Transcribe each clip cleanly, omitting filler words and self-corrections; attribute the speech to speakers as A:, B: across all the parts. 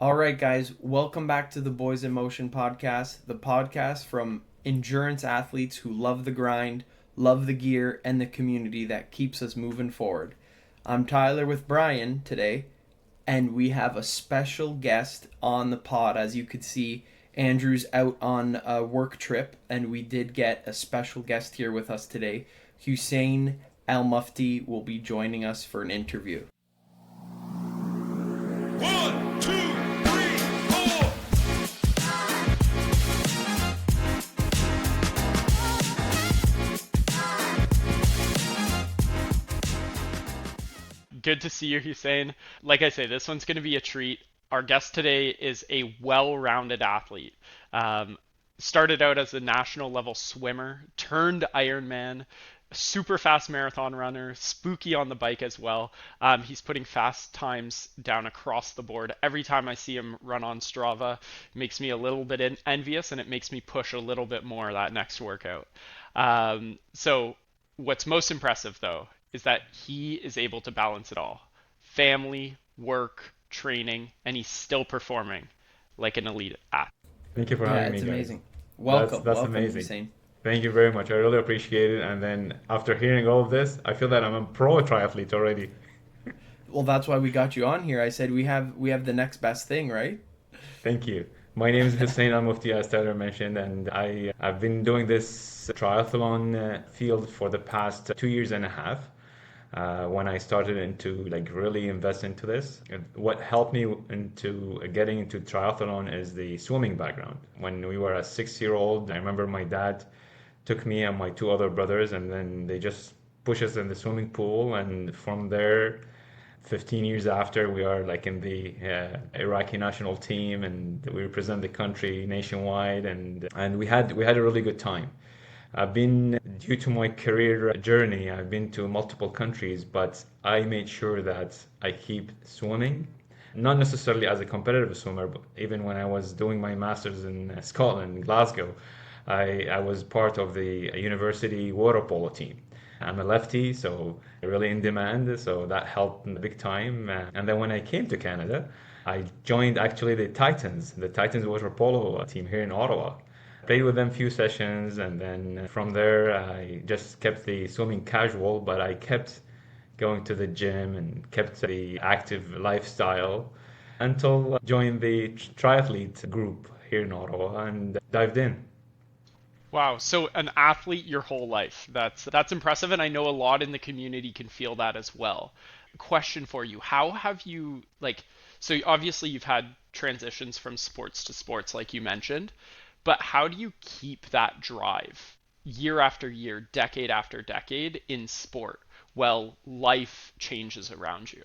A: All right, guys, welcome back to the Boys in Motion podcast, the podcast from endurance athletes who love the grind, love the gear, and the community that keeps us moving forward. I'm Tyler with Brian today, and we have a special guest on the pod. As you could see, Andrew's out on a work trip, and we did get a special guest here with us today. Hussein Al-Mufti will be joining us for an interview.
B: One, two, three, four.
C: Good to see you, Hussein. Like I say, this one's going to be a treat. Our guest today is a well-rounded athlete. Started out as a national level swimmer, turned Ironman, super fast marathon runner, spooky on the bike as well. He's putting fast times down across the board. Every time I see him run on Strava, it makes me a little bit envious, and it makes me push a little bit more that next workout. So what's most impressive, though, is that he is able to balance it all: family, work, training, and he's still performing like an elite athlete.
D: Thank you for
A: Yeah,
D: having me,
A: it's
D: guys.
A: amazing. Welcome,
D: That's
A: welcome,
D: amazing.
A: Hussein.
D: Thank you very much. I really appreciate it. And then after hearing all of this, I feel that I'm a pro triathlete already.
A: Well, that's why we got you on here. I said we have the next best thing, right?
D: Thank you. My name is Hussein Al-Mufti, as Tyler mentioned, and I've been doing this triathlon field for the past 2 years and a half. When I started into really invest into this. And what helped me into getting into triathlon is the swimming background. When we were a 6 year old, I remember my dad took me and my two other brothers, and then they just pushed us in the swimming pool. And from there, 15 years after, we are like in the Iraqi national team, and we represent the country nationwide, and we had a really good time. I've been, due to my career journey, I've been to multiple countries, but I made sure that I keep swimming, not necessarily as a competitive swimmer, but even when I was doing my master's in Scotland, Glasgow, I was part of the university water polo team. I'm a lefty, so really in demand, so that helped big time. And then when I came to Canada, I joined actually the Titans water polo team here in Ottawa. Played with them few sessions, and then from there I just kept the swimming casual, but I kept going to the gym and kept the active lifestyle until I joined the triathlete group here in Ottawa and dived in.
C: Wow, so an athlete your whole life. That's impressive, and I know a lot in the community can feel that as well. Question for you: how have you so obviously you've had transitions from sports to sports like you mentioned, but how do you keep that drive year after year, decade after decade in sport while life changes around you?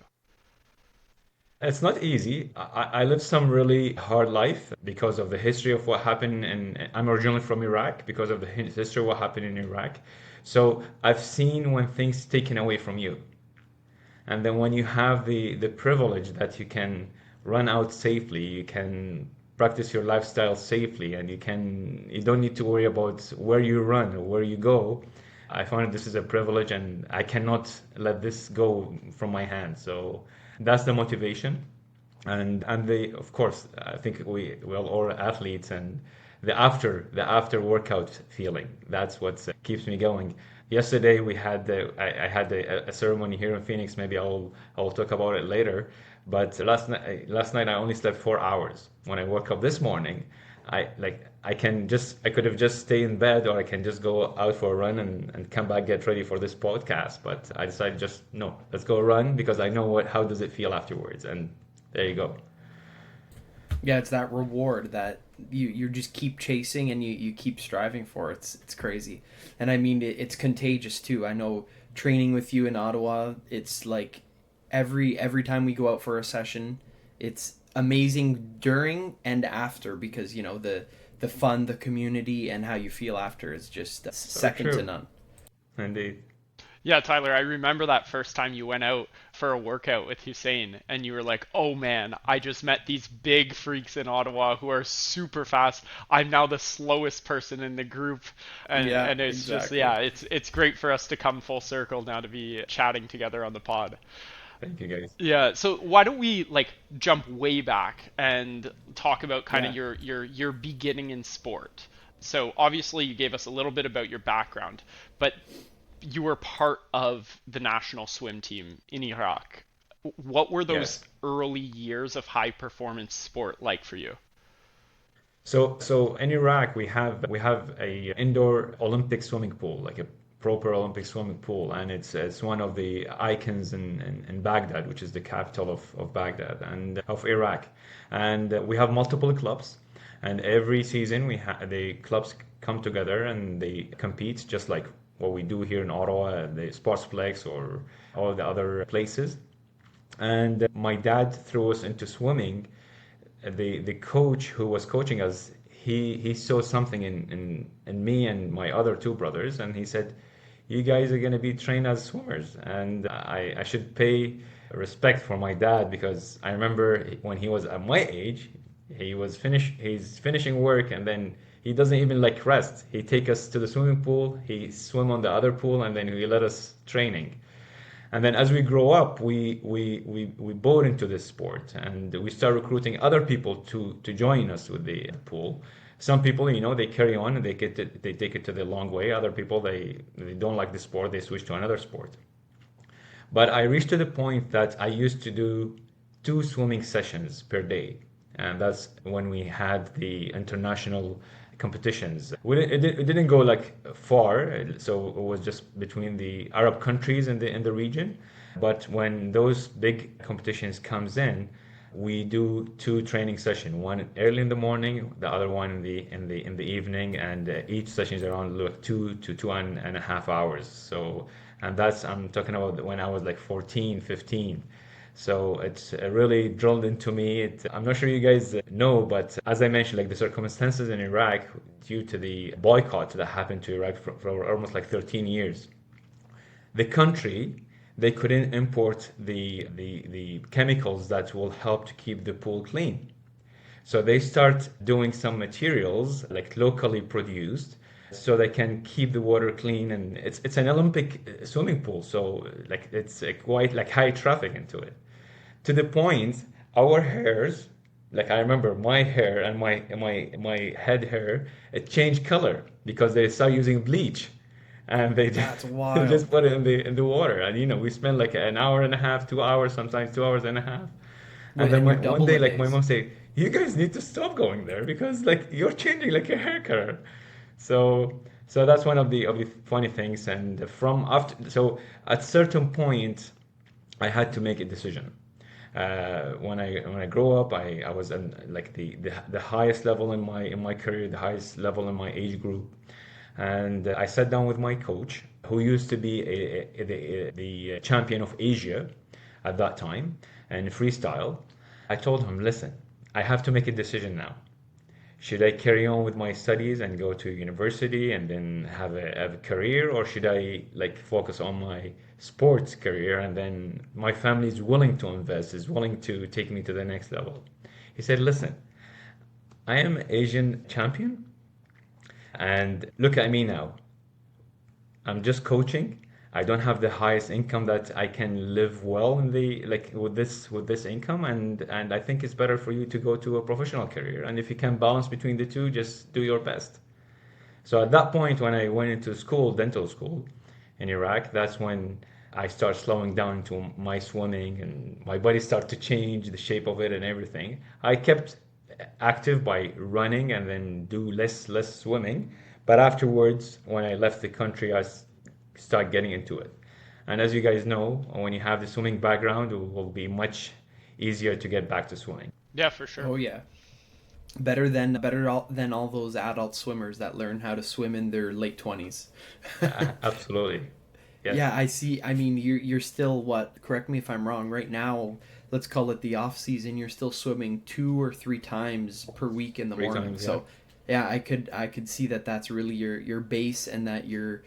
D: It's not easy. I lived some really hard life because of the history of what happened, and I'm originally from Iraq because of the history of what happened in Iraq. So I've seen when things taken away from you. And then when you have the privilege that you can run out safely, you can practice your lifestyle safely, and you don't need to worry about where you run or where you go. I find this is a privilege, and I cannot let this go from my hands. So that's the motivation. And the of course I think we all are athletes, and the after workout feeling, that's what keeps me going. Yesterday we had I had a ceremony here in Phoenix. Maybe I'll talk about it later. But last night I only slept 4 hours. When I woke up this morning, I could have just stayed in bed, or I can just go out for a run and come back, get ready for this podcast. But I decided, just no, let's go run, because I know how does it feel afterwards. And there you go.
A: Yeah, it's that reward that you just keep chasing and you keep striving for. It's crazy, and I mean it's contagious too. I know training with you in Ottawa, it's like every time we go out for a session, it's amazing during and after, because the fun, the community, and how you feel after is just
D: So
A: second to
D: true.
A: none.
D: Indeed.
C: Yeah, Tyler, I remember that first time you went out for a workout with Hussein, and you were like, "Oh man, I just met these big freaks in Ottawa who are super fast. I'm now the slowest person in the group." And
A: Yeah,
C: and it's just,
A: exactly.
C: yeah, it's great for us to come full circle now to be chatting together on the pod.
D: Thank you, guys.
C: Yeah, so why don't we like jump way back and talk about kind of
A: Yeah.
C: your beginning in sport. So obviously you gave us a little bit about your background, but you were part of the national swim team in Iraq. What were those
D: Yes.
C: early years of high performance sport like for you?
D: So in Iraq we have a indoor Olympic swimming pool, like a proper Olympic swimming pool, and it's one of the icons in Baghdad, which is the capital of Baghdad and of Iraq. And we have multiple clubs, and every season the clubs come together and they compete just like what we do here in Ottawa, the Sportsplex or all the other places. And my dad threw us into swimming. The coach who was coaching us, he saw something in me and my other two brothers, and he said, "You guys are gonna be trained as swimmers." And I should pay respect for my dad because I remember when he was at my age, he's finishing work and then he doesn't even like rest. He take us to the swimming pool, he swim on the other pool, and then he let us training. And then as we grow up, we bought into this sport and we start recruiting other people to join us with the pool. Some people, they carry on and they take it to the long way. Other people, they don't like the sport, they switch to another sport. But I reached to the point that I used to do two swimming sessions per day. And that's when we had the international competitions. It didn't go like far, so it was just between the Arab countries in the region. But when those big competitions comes in, we do two training sessions, one early in the morning, the other one in the evening, and each session is around like 2 to 2.5 hours. So, and that's I'm talking about when I was like 14, 15. So it's really drilled into me. I'm not sure you guys know, but as I mentioned, like the circumstances in Iraq due to the boycott that happened to Iraq for almost like 13 years, the country they couldn't import the chemicals that will help to keep the pool clean. So they start doing some materials like locally produced so they can keep the water clean, and it's an Olympic swimming pool, so like it's quite like high traffic into it. To the point our hairs, like I remember my hair and my head hair, it changed color because they start using bleach and they just,
A: That's
D: they just
A: wild.
D: put it in the water. And we spend like an hour and a half, 2 hours, sometimes 2 hours and a half. And then
A: And you're
D: one
A: double
D: day,
A: a
D: like my
A: days.
D: mom say, "You guys need to stop going there because like you're changing like your hair color." So that's one of the funny things. And from after, so at certain point, I had to make a decision. When I grow up, I was in like the highest level in my career, the highest level in my age group, and I sat down with my coach, who used to be the champion of Asia at that time in freestyle. I told him, listen, I have to make a decision now. Should I carry on with my studies and go to university and then have a career, or should I like focus on my sports career and then my family is willing to invest, is willing to take me to the next level? He said, listen, I am Asian champion and look at me now. I'm just coaching. I don't have the highest income that I can live well in the like with this income, and I think it's better for you to go to a professional career. And if you can balance between the two, just do your best. So at that point, when I went into school, dental school in Iraq, that's when I start slowing down to my swimming, and my body started to change the shape of it and everything. I kept active by running and then do less swimming. But afterwards, when I left the country, I start getting into it. And as you guys know, when you have the swimming background, it will be much easier to get back to swimming.
C: Yeah, for sure.
A: Oh yeah. Than all those adult swimmers that learn how to swim in their late 20s.
D: Absolutely. Yes.
A: Yeah, I see. I mean, you're still what? Correct me if I'm wrong. Right now, let's call it the off season. You're still swimming 2 or 3 times per week in the
D: Three
A: morning.
D: times, yeah.
A: So, yeah, I could see that that's really your base, and that you're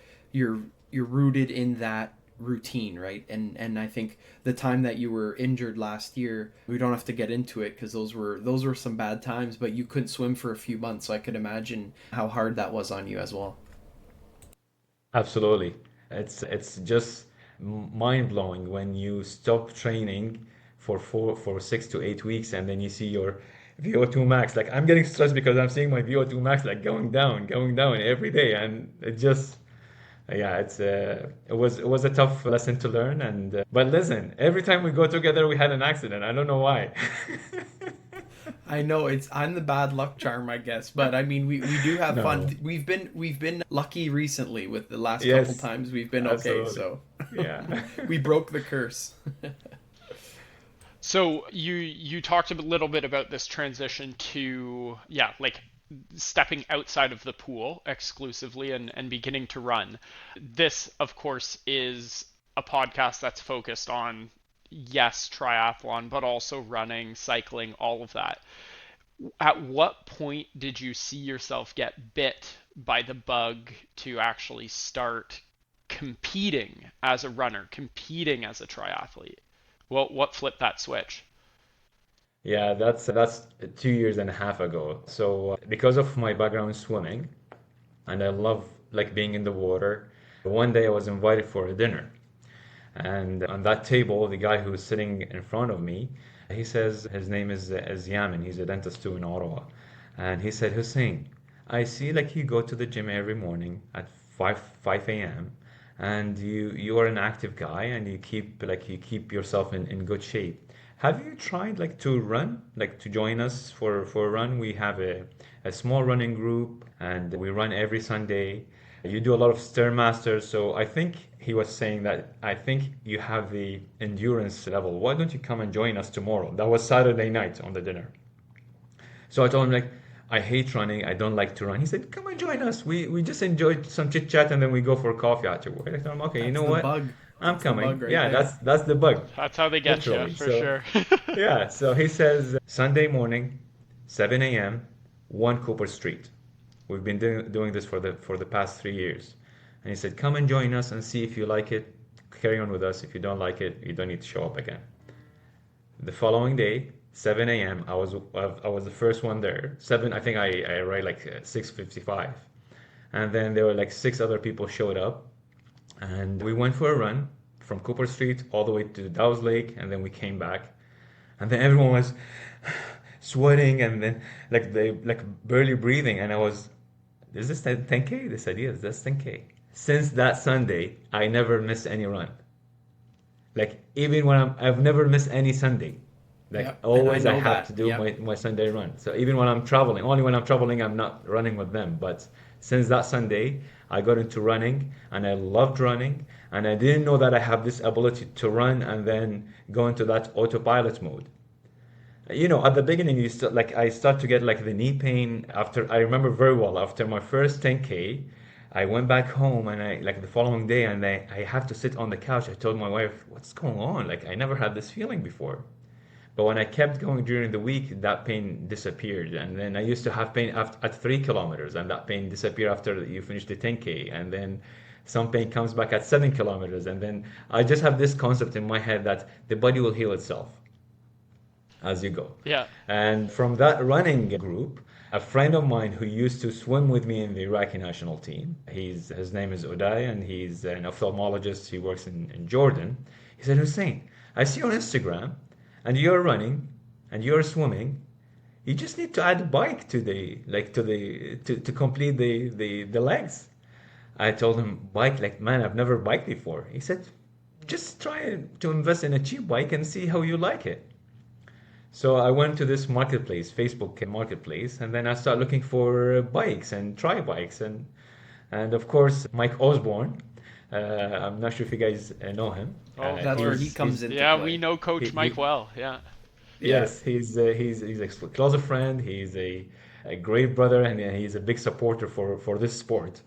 A: you're rooted in that routine, right? And I think the time that you were injured last year, we don't have to get into it because those were some bad times. But you couldn't swim for a few months, so I could imagine how hard that was on you as well.
D: Absolutely. It's just mind-blowing when you stop training for 6 to 8 weeks, and then you see your VO2 max. Like, I'm getting stressed because I'm seeing my VO2 max like going down every day, and it just, yeah, it was a tough lesson to learn. And but listen, every time we go together, we had an accident. I don't know why.
A: I know I'm the bad luck charm, I guess, but I mean we do have
D: No.
A: fun. We've been lucky recently with the last couple
D: Yes,
A: times we've been okay,
D: absolutely.
A: so
D: Yeah.
A: we broke the curse.
C: So you talked a little bit about this transition to, yeah, like stepping outside of the pool exclusively and beginning to run. This, of course, is a podcast that's focused on, yes, triathlon, but also running, cycling, all of that. At what point did you see yourself get bit by the bug to actually start competing as a runner, competing as a triathlete? What flipped that switch?
D: Yeah, that's 2 years and a half ago. So because of my background swimming, and I love like being in the water, one day I was invited for a dinner. And on that table, the guy who was sitting in front of me, he says his name is Yamin. He's a dentist too in Ottawa. And he said, Hussein, I see like you go to the gym every morning at 5 a.m. and you are an active guy and you keep yourself in good shape. Have you tried like to run, like to join us for a run? We have a small running group and we run every Sunday. You do a lot of stairmasters, so I think he was saying that I think you have the endurance level. Why don't you come and join us tomorrow? That was Saturday night on the dinner. So I told him like I hate running. I don't like to run. He said, "Come and join us. We just enjoyed some chit chat and then we go for coffee afterward." I told him, "Okay, you
A: That's
D: know
A: the
D: what?
A: bug.
D: I'm
A: That's the bug
D: coming."
A: right
D: Yeah,
A: there.
D: that's the bug,
C: That's how they get you,
D: literally.
C: for
D: So
C: sure.
D: yeah, so he says Sunday morning, 7 a.m., 1 Cooper Street. We've been doing this for the past 3 years. And he said, come and join us and see if you like it. Carry on with us. If you don't like it, you don't need to show up again. The following day, 7 a.m., I was the first one there. 7, I think I arrived like 6:55. And then there were like 6 other people showed up. And we went for a run from Cooper Street all the way to Dow's Lake. And then we came back. And then everyone was sweating and then like they like barely breathing. And I was, is this 10K? They said, yes, that's 10K. Since that Sunday, I never missed any run. Like even when I've never missed any Sunday. Like
A: Yep, and I
D: always I
A: know
D: have to
A: that.
D: do
A: Yep.
D: my Sunday run. So even when I'm traveling, only when I'm traveling, I'm not running with them. But since that Sunday, I got into running and I loved running. And I didn't know that I have this ability to run and then go into that autopilot mode. At the beginning, I start to get like the knee pain after. I remember very well after my first 10K, I went back home and I like the following day and I have to sit on the couch. I told my wife, "What's going on? Like I never had this feeling before." But when I kept going during the week, that pain disappeared. And then I used to have pain at 3 kilometers, and that pain disappeared after you finish the 10K. And then some pain comes back at 7 kilometers. And then I just have this concept in my head that the body will heal itself as you go.
C: Yeah.
D: And from that running group, a friend of mine who used to swim with me in the Iraqi national team, his name is Uday, and he's an ophthalmologist. He works in Jordan. He said, Hussein, I see you on Instagram, and you're running, and you're swimming. You just need to add a bike to complete the legs. I told him, bike, like, man, I've never biked before. He said, just try to invest in a cheap bike and see how you like it. So I went to this marketplace, Facebook marketplace, and then I started looking for bikes and tri bikes, and of course Mike Osborne. I'm not sure if you guys know him.
C: Oh,
A: That's where he comes into
C: Yeah,
A: play.
C: we know Coach Mike well. Yeah.
D: Yes, he's a close friend. He's a great brother, and he's a big supporter for this sport.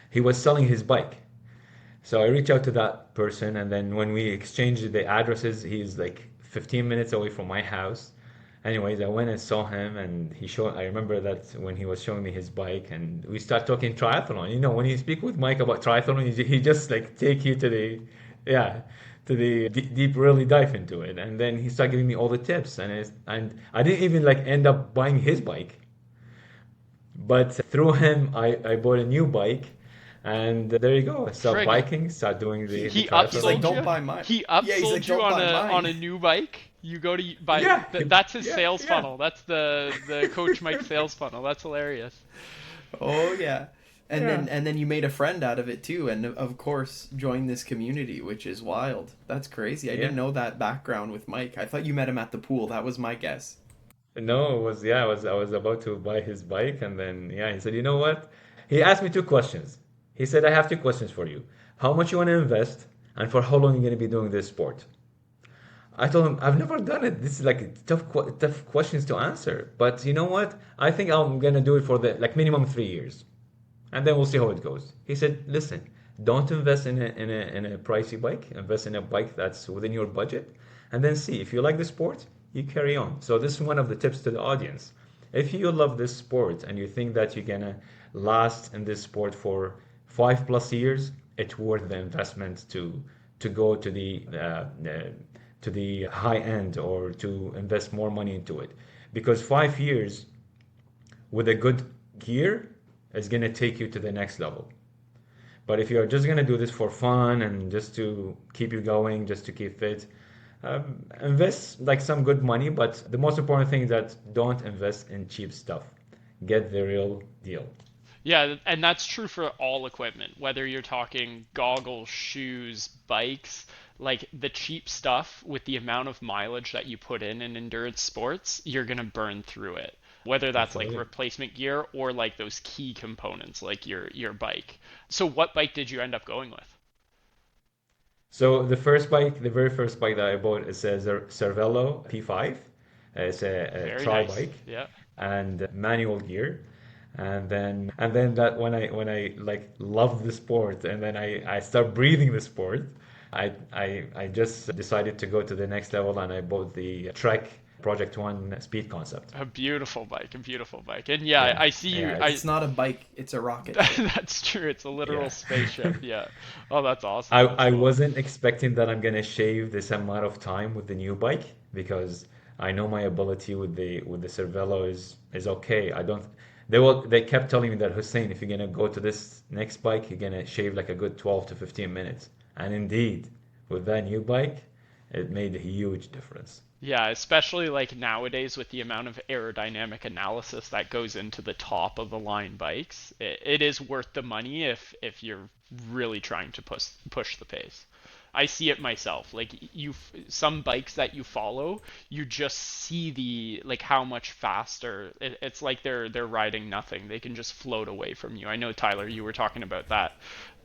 D: He was selling his bike, so I reached out to that person, and then when we exchanged the addresses, he's like 15 minutes away from my house. Anyways, I went and saw him, and I remember that when he was showing me his bike, and we start talking triathlon. When you speak with Mike about triathlon, he just like take you to the deep, really dive into it, and then he started giving me all the tips, and I didn't even like end up buying his bike, but through him, I bought a new bike. And there you go. Start
C: Frig.
D: biking, start doing the
C: He
A: He's
D: triathlon.
A: like,
C: upsold
A: don't
C: you.
A: buy mine.
C: He
A: Yeah, he's like,
C: upsold you
A: don't buy
C: on
A: mine.
C: a new bike. You go to buy.
D: Yeah,
C: That's his
D: yeah,
C: sales
D: yeah,
C: funnel. That's the Coach Mike sales funnel. That's hilarious.
A: Oh yeah. And
D: yeah,
A: then you made a friend out of it too, and of course joined this community, which is wild. That's crazy. I
D: yeah.
A: didn't know that background with Mike. I thought you met him at the pool. That was my guess.
D: No, it was yeah, I was about to buy his bike, and then yeah, he said, you know what? He asked me two questions. He said, I have two questions for you. How much you want to invest, and for how long you're going to be doing this sport? I told him, I've never done it. This is like tough questions to answer. But you know what? I think I'm gonna do it for the like minimum 3 years, and then we'll see how it goes. He said, listen, don't invest in a pricey bike. Invest in a bike that's within your budget, and then see if you like the sport, you carry on. So this is one of the tips to the audience. If you love this sport and you think that you're gonna last in this sport for 5 plus years, it's worth the investment to go to the high end or to invest more money into it, because 5 years with a good gear is going to take you to the next level. But if you're just going to do this for fun and just to keep you going, just to keep fit, invest like some good money. But the most important thing is that don't invest in cheap stuff. Get the real deal.
C: Yeah, and that's true for all equipment, whether you're talking goggles, shoes, bikes, like the cheap stuff with the amount of mileage that you put in endurance sports, you're gonna burn through it. Whether that's like
D: Absolutely.
C: replacement gear or like those key components like your bike. So what bike did you end up going with?
D: So the first bike, the very first bike that I bought is a Cervelo P5. It's a
C: Very
D: tri
C: nice.
D: bike
C: Yeah.
D: and manual gear. And then that when I like love the sport and then I start breathing the sport, I just decided to go to the next level and I bought the Trek Project One Speed Concept.
C: A beautiful bike, a beautiful bike. And yeah,
D: Yeah,
C: I see you.
D: yeah,
C: I
A: It's not a bike; it's a rocket ship.
C: That's true. It's a literal
D: yeah.
C: spaceship. Yeah. Oh, that's awesome.
D: I
C: That's
D: I
C: cool.
D: wasn't expecting that I'm gonna shave this amount of time with the new bike because I know my ability with the Cervelo is okay. I don't they kept telling me that Hussein, if you're gonna go to this next bike, you're gonna shave like a good 12 to 15 minutes. And indeed, with that new bike, it made a huge difference.
C: Yeah, especially like nowadays with the amount of aerodynamic analysis that goes into the top of the line bikes, it is worth the money if you're really trying to push the pace. I see it myself. Like some bikes that you follow, you just see the like how much faster. It's like they're riding nothing. They can just float away from you. I know Tyler, you were talking about that.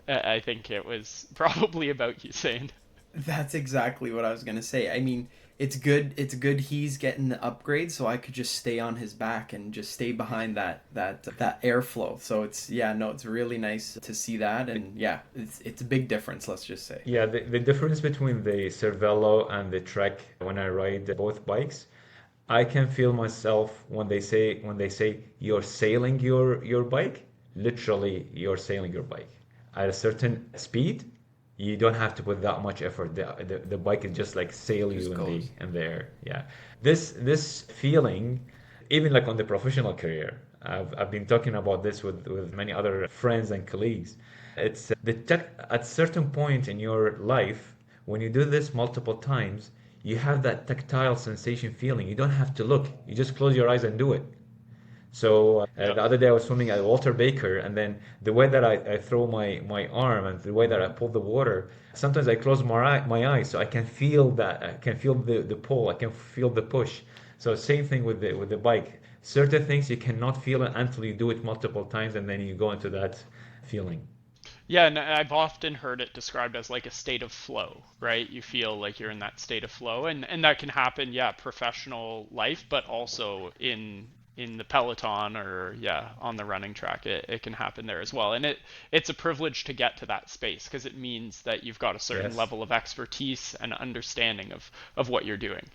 C: I think it was probably about you saying.
A: That's exactly what I was gonna say. I mean, it's good. It's good he's getting the upgrade, so I could just stay on his back and just stay behind that airflow. So it's yeah, no, it's really nice to see that, and yeah, it's a big difference. Let's just say.
D: Yeah, the difference between the Cervelo and the Trek when I ride both bikes, I can feel myself when they say you're sailing your bike, literally you're sailing your bike. At a certain speed, you don't have to put that much effort. The bike is just like sail
A: Just
D: you in the
A: goes.
D: in the air. Yeah. This feeling, even like on the professional career, I've been talking about this with many other friends and colleagues. It's the tech at certain point in your life when you do this multiple times, you have that tactile sensation feeling. You don't have to look. You just close your eyes and do it. So
C: Yep.
D: the other day I was swimming at Walter Baker, and then the way that I throw my arm and the way that I pull the water, sometimes I close my eyes so I can feel that. I can feel the pull. I can feel the push. So same thing with the bike. Certain things you cannot feel it until you do it multiple times, and then you go into that feeling.
C: Yeah, and I've often heard it described as like a state of flow, right? You feel like you're in that state of flow, and that can happen, yeah, professional life, but also in the peloton or yeah, on the running track. It can happen there as well. And it's a privilege to get to that space because it means that you've got a certain
D: Yes,
C: level of expertise and understanding of what you're doing.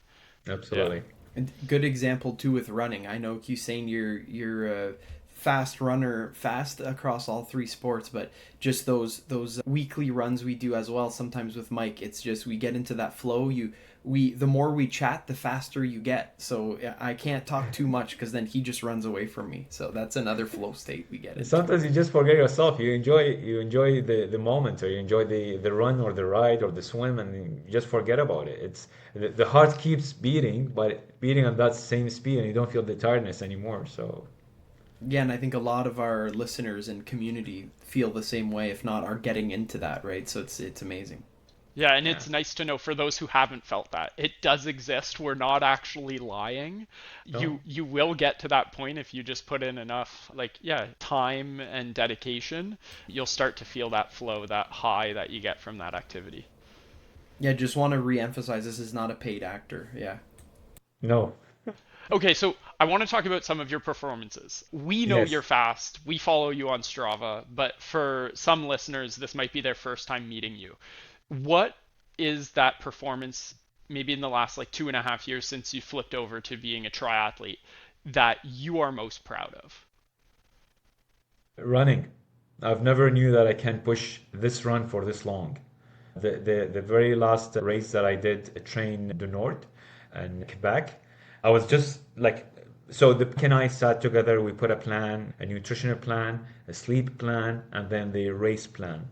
C: Yeah.
D: absolutely.
A: And good example too with running. I know Hussein, you're fast runner, fast across all three sports, but just those weekly runs we do as well. Sometimes with Mike, it's just we get into that flow. The more we chat, the faster you get. So I can't talk too much because then he just runs away from me. So that's another flow state we get
D: And
A: into.
D: sometimes you just forget yourself. You enjoy the moment, or you enjoy the run or the ride or the swim, and you just forget about it. It's the heart keeps beating, but beating at that same speed, and you don't feel the tiredness anymore. So
A: Yeah, and I think a lot of our listeners and community feel the same way, if not are getting into that, right? So it's amazing.
C: Yeah, and
D: yeah.
C: it's nice to know for those who haven't felt that. It does exist. We're not actually lying.
D: No.
C: You will get to that point if you just put in enough time and dedication. You'll start to feel that flow, that high that you get from that activity.
A: Yeah, just want to re-emphasize this is not a paid actor. Yeah.
D: No.
C: Okay, so I want to talk about some of your performances. We know you're
D: Yes.
C: fast. We follow you on Strava, but for some listeners, this might be their first time meeting you. What is that performance, maybe in the last like 2.5 years since you flipped over to being a triathlete, that you are most proud of?
D: Running. I've never knew that I can push this run for this long. The very last race that I did, train du Nord in Quebec, I was just like, so the Ken and I sat together, we put a plan, a nutritional plan, a sleep plan, and then the race plan.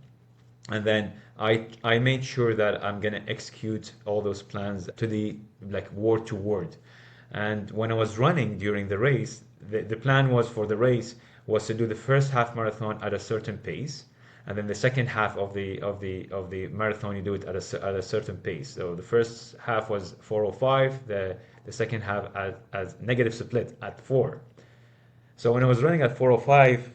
D: And then I made sure that I'm gonna execute all those plans to the like word to word. And when I was running during the race, the plan was for the race was to do the first half marathon at a certain pace, and then the second half of the marathon you do it at a certain pace. So the first half was 4:05, the second half at negative split at 4. So when I was running at 4:05,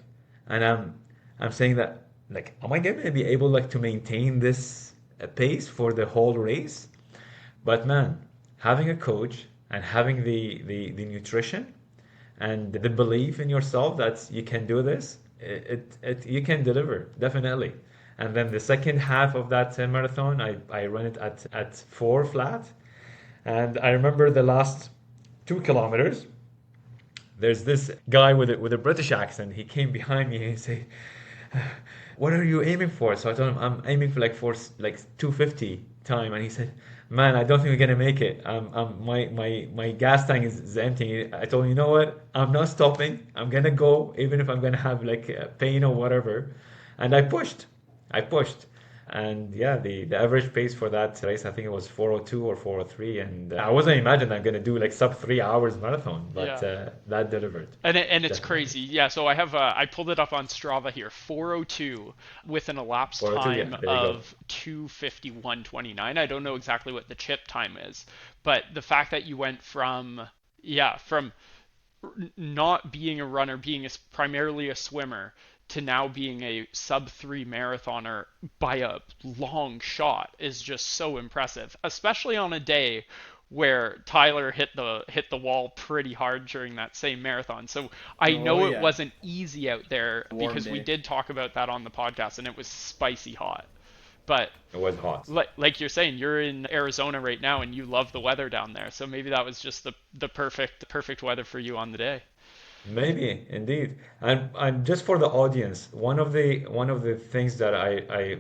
D: and I'm saying that like, am I gonna be able like to maintain this pace for the whole race? But man, having a coach and having the nutrition and the belief in yourself that you can do this, you can deliver definitely. And then the second half of that marathon, I run it at 4 flat, and I remember the last 2 kilometers. There's this guy with a British accent. He came behind me and he said, "What are you aiming for?" So I told him I'm aiming for like 250 time, and he said, "Man, I don't think we're gonna make it. My gas tank is empty." I told him, "You know what? I'm not stopping. I'm gonna go, even if I'm gonna have like pain or whatever." And I pushed, and yeah, the average pace for that race, I think it was 4:02 or 4:03, and I wasn't imagining I'm gonna do like sub 3 hours marathon, but
C: Yeah.
D: that delivered
C: And it's
D: definitely.
C: crazy. Yeah, so I pulled it up on Strava here. 4:02 with an elapsed
D: 4:02, yeah,
C: time
D: there you go.
C: of 2:51:29. I don't know exactly what the chip time is, but the fact that you went from not being a runner, being primarily a swimmer, to now being a sub 3 marathoner by a long shot is just so impressive, especially on a day where Tyler hit the wall pretty hard during that same marathon. So I
A: Oh
C: know it
A: yeah,
C: wasn't easy out there
A: warm
C: because we
A: day.
C: did talk about that on the podcast and it was spicy hot. But
D: It was hot.
C: like you're saying, you're in Arizona right now and you love the weather down there. So maybe that was just the perfect weather for you on the day.
D: Maybe indeed. And just for the audience, one of the things that I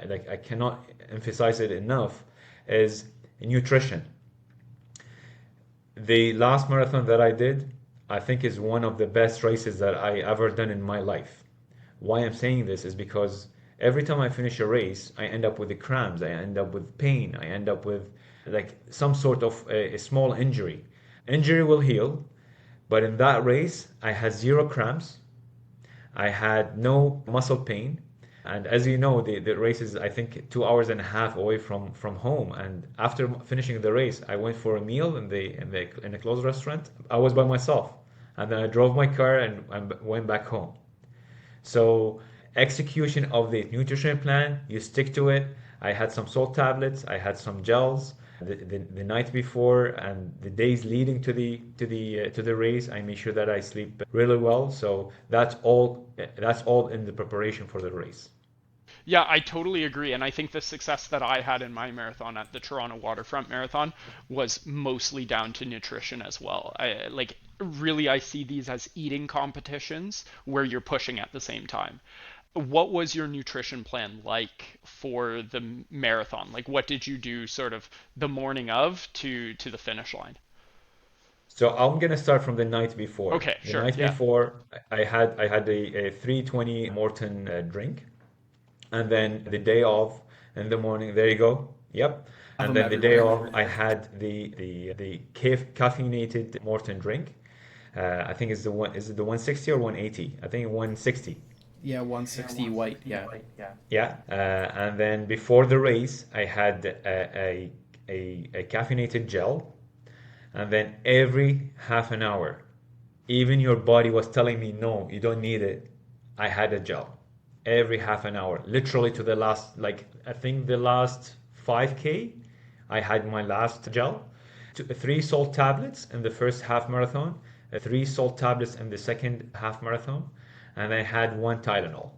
D: like I cannot emphasize it enough is nutrition. The last marathon that I did, I think is one of the best races that I ever done in my life. Why I'm saying this is because every time I finish a race, I end up with the cramps, I end up with pain, I end up with like some sort of a small injury. Injury will heal, but in that race, I had zero cramps. I had no muscle pain. And as you know, the race is, I think, 2 hours and a half away from home. And after finishing the race, I went for a meal in a closed restaurant. I was by myself. And then I drove my car and went back home. So execution of the nutrition plan, you stick to it. I had some salt tablets, I had some gels. The night before and the days leading to the race, I make sure that I sleep really well. So that's all in the preparation for the race.
C: Yeah, I totally agree. And I think the success that I had in my marathon at the Toronto Waterfront Marathon was mostly down to nutrition as well. really I see these as eating competitions where you're pushing at the same time. What was your nutrition plan like for the marathon? Like what did you do sort of the morning of to the finish line?
D: So I'm gonna start from the night before.
C: Okay,
D: The
C: sure.
D: night
C: Yeah.
D: before, I had a 320 Morton drink, and then the day of in the morning, there you go. Yep.
A: Have
D: And
A: them
D: then the day
A: everywhere.
D: of, I had the caffeinated Morton drink. I think it's the one. Is it the 160 or 180? I think 160.
A: Yeah, 160 white. Yeah.
D: Yeah. And then before the race, I had a caffeinated gel. And then every half an hour, even your body was telling me, no, you don't need it. I had a gel every half an hour, literally to the last, like, I think the last 5K, I had my last gel. Three salt tablets in the first half marathon, three salt tablets in the second half marathon, and I had one Tylenol.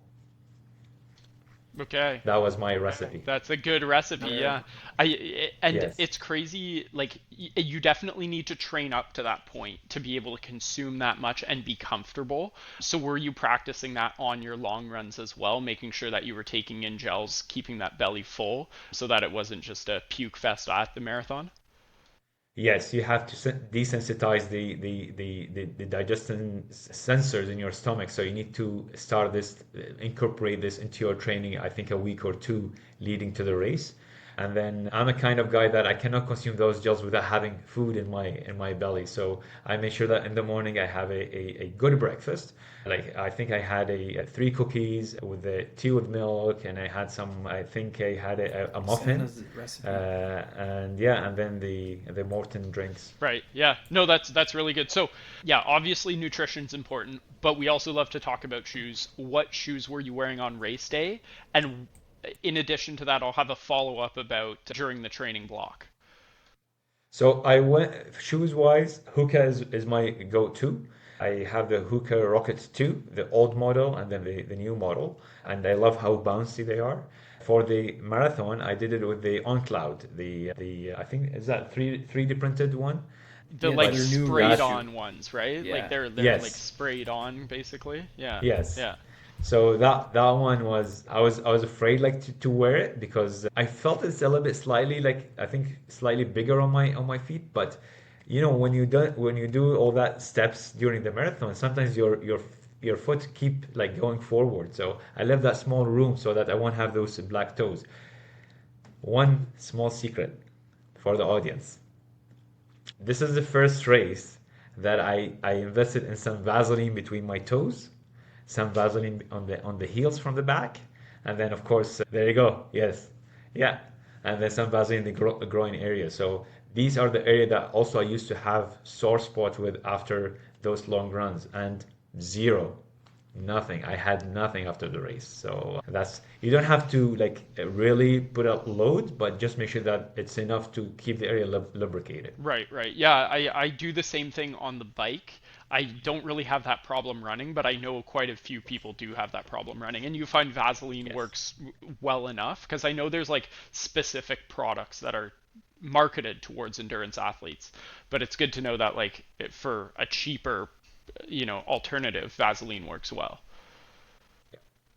C: Okay.
D: That was my recipe.
C: That's a good recipe, yeah. And
D: Yes.
C: it's crazy. Like you definitely need to train up to that point to be able to consume that much and be comfortable. So were you practicing that on your long runs as well, making sure that you were taking in gels, keeping that belly full, so that it wasn't just a puke fest at the marathon?
D: Yes, you have to desensitize the digestion sensors in your stomach. So you need to start this, incorporate this into your training, I think a week or two leading to the race. And then I'm a kind of guy that I cannot consume those gels without having food in my belly. So I make sure that in the morning I have a good breakfast. Like I think I had three cookies with the tea with milk, and I had some. I think I had a
A: Same
D: muffin,
A: as the recipe.
D: and yeah, and then the Morton drinks.
C: Right. Yeah. No, that's really good. So, yeah, obviously nutrition's important, but we also love to talk about shoes. What shoes were you wearing on race day? And in addition to that, I'll have a follow up about during the training block.
D: So I went shoes wise, Hoka is my go-to. I have the Hoka Rocket 2, the old model, and then the new model, and I love how bouncy they are. For the marathon, I did it with the On Cloud, the I think is that 3D printed one,
C: The
A: Yeah,
C: like
D: but
A: their new
C: sprayed
A: race
D: that
A: shoe.
C: on ones, right? Like
A: Yeah.
C: they're like
D: yes,
C: sprayed on basically. Yeah.
D: yes.
C: Yeah.
D: So that one was I was afraid like to wear it because I felt it's a little bit slightly like I think slightly bigger on my feet, but when you do all that steps during the marathon, sometimes your foot keep like going forward. So I left that small room so that I won't have those black toes. One small secret for the audience. This is the first race that I invested in some Vaseline between my toes, some Vaseline on the heels from the back, and then of course there you go. Yes, yeah, and then some Vaseline in the groin area. So these are the area that also I used to have sore spot with after those long runs, and zero. Nothing. I had nothing after the race. So that's you don't have to like really put a load, but just make sure that it's enough to keep the area lubricated.
C: Right, right. Yeah, I do the same thing on the bike. I don't really have that problem running, but I know quite a few people do have that problem running. And you find Vaseline
D: Yes.
C: works well enough because I know there's like specific products that are marketed towards endurance athletes, but it's good to know that like for a cheaper, alternative, Vaseline works well.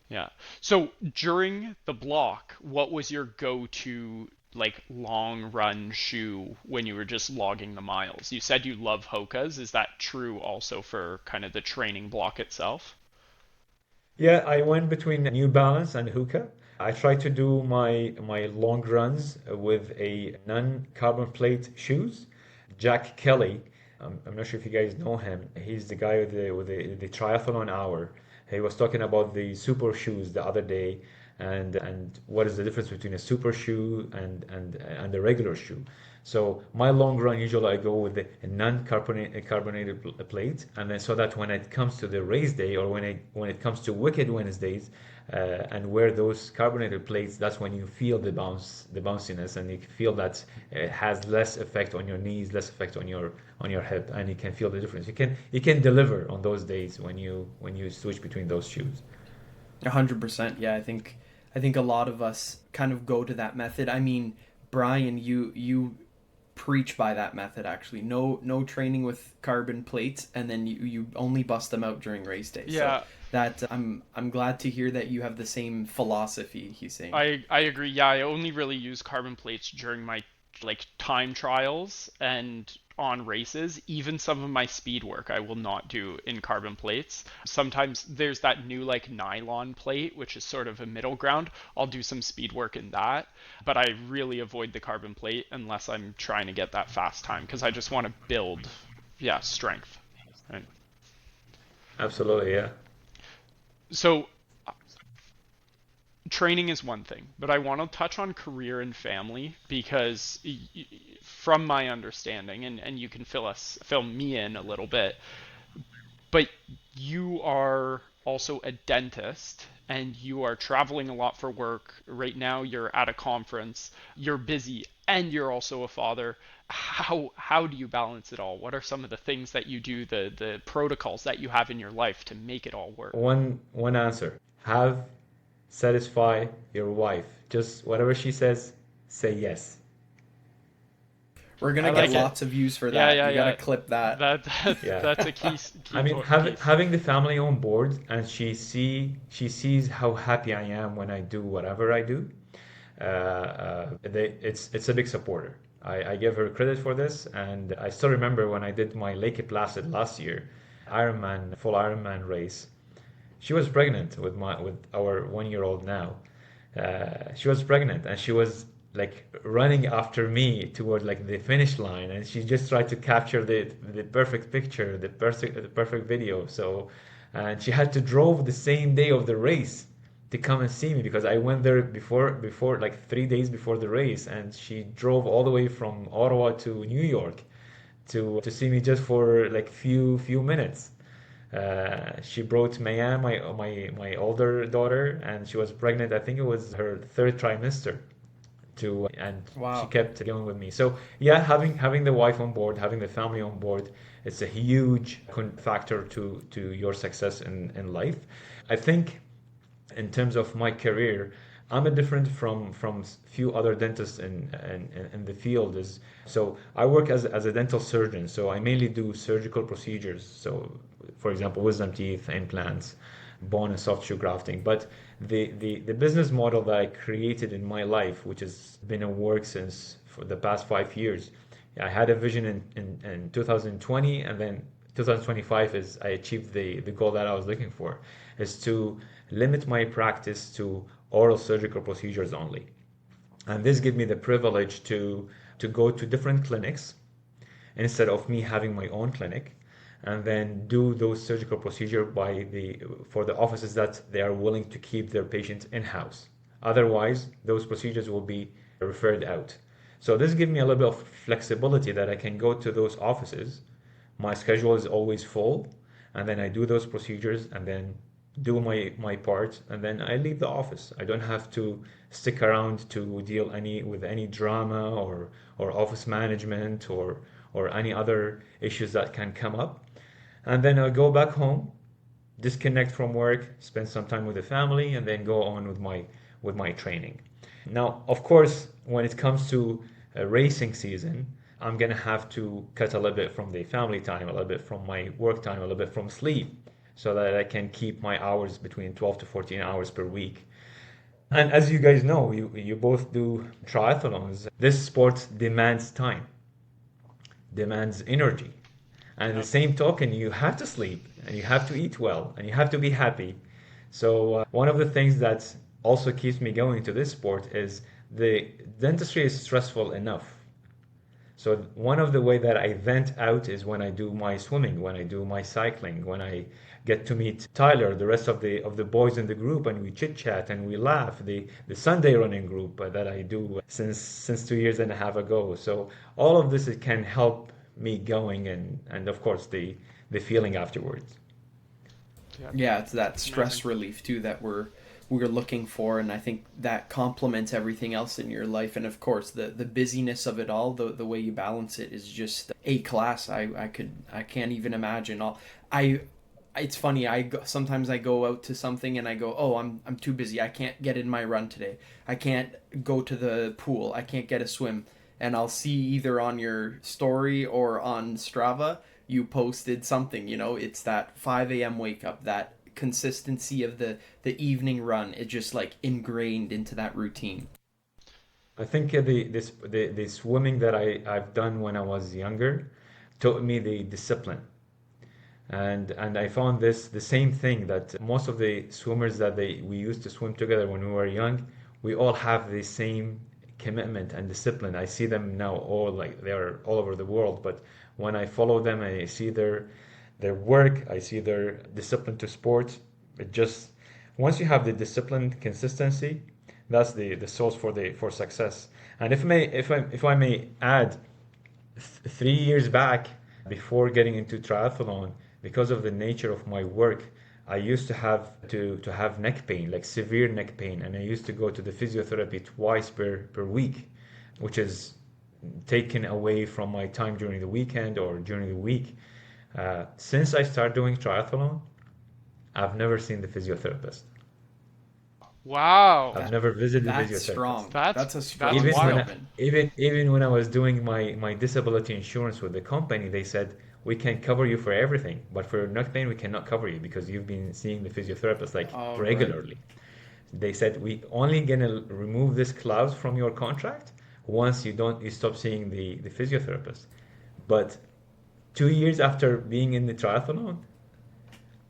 C: Yeah. So during the block, what was your go-to like long run shoe when you were just logging the miles? You said you love Hoka's. Is that true also for kind of the training block itself?
D: Yeah, I went between New Balance and Hoka. I try to do my long runs with a non-carbon plate shoes. Jack Kelly, I'm not sure if you guys know him. He's the guy with the triathlon hour. He was talking about the super shoes the other day, and what is the difference between a super shoe and a regular shoe. So my long run usually I go with the carbonated plate, and then so that when it comes to the race day or when it comes to Wicked Wednesdays, and wear those carbonated plates, that's when you feel the bounciness, and you feel that it has less effect on your knees, less effect on your hip, and you can feel the difference. You can deliver on those days when you switch between those shoes.
A: 100%. Yeah, I think a lot of us kind of go to that method. I mean, Brian, you preach by that method actually. No training with carbon plates, and then you only bust them out during race day.
C: Yeah.
A: So that I'm glad to hear that you have the same philosophy, he's saying.
C: I agree. Yeah, I only really use carbon plates during my like time trials and on races. Even some of my speed work I will not do in carbon plates. Sometimes there's that new like nylon plate, which is sort of a middle ground. I'll do some speed work in that, but I really avoid the carbon plate unless I'm trying to get that fast time because I just want to build, yeah, strength. Right.
D: Absolutely, yeah.
C: So training is one thing, but I want to touch on career and family because from my understanding, and you can fill me in a little bit, but you are also a dentist and you are traveling a lot for work. Right now you're at a conference, you're busy, and you're also a father. How do you balance it all? What are some of the things that you do, the protocols that you have in your life to make it all work?
D: One answer. Have satisfy your wife. Just whatever she says, say yes.
A: We're
C: I
A: gonna
C: like
A: get
C: it.
A: lots of views for
C: Yeah,
A: that.
C: yeah,
A: You gotta
C: yeah.
A: clip that.
D: Yeah.
C: That's a
D: I mean,
C: piece.
D: having the family on board and she sees how happy I am when I do whatever I do. It's a big supporter. I give her credit for this, and I still remember when I did my Lake Placid last year, full Ironman race. She was pregnant with our 1 year old now. She was pregnant and she was like running after me toward like the finish line, and she just tried to capture the perfect picture, the perfect video. So, and she had to drove the same day of the race to come and see me because I went there before like 3 days before the race, and she drove all the way from Ottawa to New York to see me just for like few minutes. She brought Maya, my older daughter, and she was pregnant. I think it was her third trimester. And she
A: Wow.
D: kept going with me. So yeah, having the wife on board, having the family on board, it's a huge factor to your success in life. I think in terms of my career, I'm a different from few other dentists in the field. Is so I work as a dental surgeon, so I mainly do surgical procedures. So, for example, wisdom teeth, implants, bone and soft tissue grafting. But the business model that I created in my life, which has been at work since for the past 5 years, I had a vision in 2020, and then 2025 is I achieved the goal that I was looking for, is to limit my practice to oral surgical procedures only. And this gave me the privilege to go to different clinics instead of me having my own clinic, and then do those surgical procedure for the offices that they are willing to keep their patients in-house. Otherwise, those procedures will be referred out. So this gives me a little bit of flexibility that I can go to those offices. My schedule is always full, and then I do those procedures and then do my part, and then I leave the office. I don't have to stick around to deal with any drama or office management or any other issues that can come up. And then I go back home, disconnect from work, spend some time with the family, and then go on with my training. Now, of course, when it comes to a racing season, I'm gonna have to cut a little bit from the family time, a little bit from my work time, a little bit from sleep, so that I can keep my hours between 12 to 14 hours per week. And as you guys know, you both do triathlons. This sport demands time, demands energy. And the
C: Yep.
D: same token, you have to sleep and you have to eat well and you have to be happy. So one of the things that also keeps me going to this sport is the dentistry is stressful enough. So one of the way that I vent out is when I do my swimming, when I do my cycling, when I get to meet Tyler, the rest of the boys in the group, and we chit chat and we laugh. The Sunday running group that I do since 2 years and a half ago. So all of this can help me going, and of course the feeling afterwards.
C: Yeah.
A: Yeah, it's that
C: Amazing.
A: stress relief too that we're looking for, and I think that complements everything else in your life. And of course, the busyness of it all, the way you balance it is just A class. I can't even imagine all. I It's funny. Sometimes I go out to something and I go, oh, I'm too busy. I can't get in my run today. I can't go to the pool. I can't get a swim. and I'll see either on your story or on Strava you posted something. It's that 5 a.m. wake up, that consistency of the evening run. It's just like ingrained into that routine.
D: I think the swimming that I've done when I was younger taught me the discipline. And I found this the same thing that most of the swimmers that we used to swim together when we were young, we all have the same commitment and discipline. I see them now all like they're all over the world, but when I follow them, I see their work, I see their discipline to sports. It just once you have the discipline, consistency, that's the source for success. And if I may add, 3 years back, before getting into triathlon, because of the nature of my work, I used to have neck pain, like severe neck pain, and I used to go to the physiotherapy twice per week, which is taken away from my time during the weekend or during the week. Since I started doing triathlon, I've never seen the physiotherapist.
C: Wow.
D: I've
A: That
D: never visited the
A: that's
D: physiotherapist.
A: strong.
C: That's
A: That's a
C: that's
A: strong
D: Even when I,
C: wild.
A: statement.
D: even when I was doing my disability insurance with the company, they said we can cover you for everything, but for your neck pain we cannot cover you because you've been seeing the physiotherapist like
A: All right.
D: regularly. They said we only gonna remove this clause from your contract once you stop seeing the physiotherapist. But 2 years after being in the triathlon,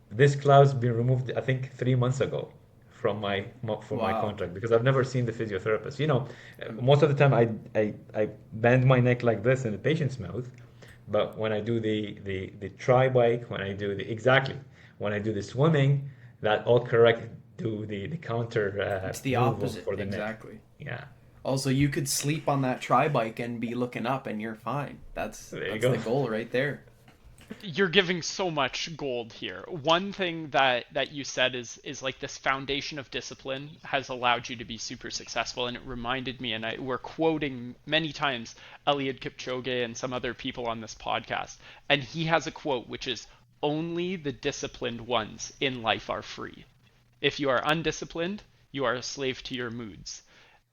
D: this clause been removed, I think 3 months ago from my
A: Wow.
D: contract because I've never seen the physiotherapist. Most of the time I bend my neck like this in the patient's mouth, but when I do the tri bike, when I do the swimming, that all correct do the counter
A: It's the
D: move
A: opposite.
D: for the neck.
A: Exactly.
D: Yeah,
A: Also, you could sleep on that tri bike and be looking up, and you're fine. That's
D: there you
A: that's
D: go.
A: the goal right there.
C: You're giving so much gold here. One thing that you said is like this foundation of discipline has allowed you to be super successful, and it reminded me, and we're quoting many times Eliud Kipchoge and some other people on this podcast, and he has a quote which is, "Only the disciplined ones in life are free. If you are undisciplined, you are a slave to your moods."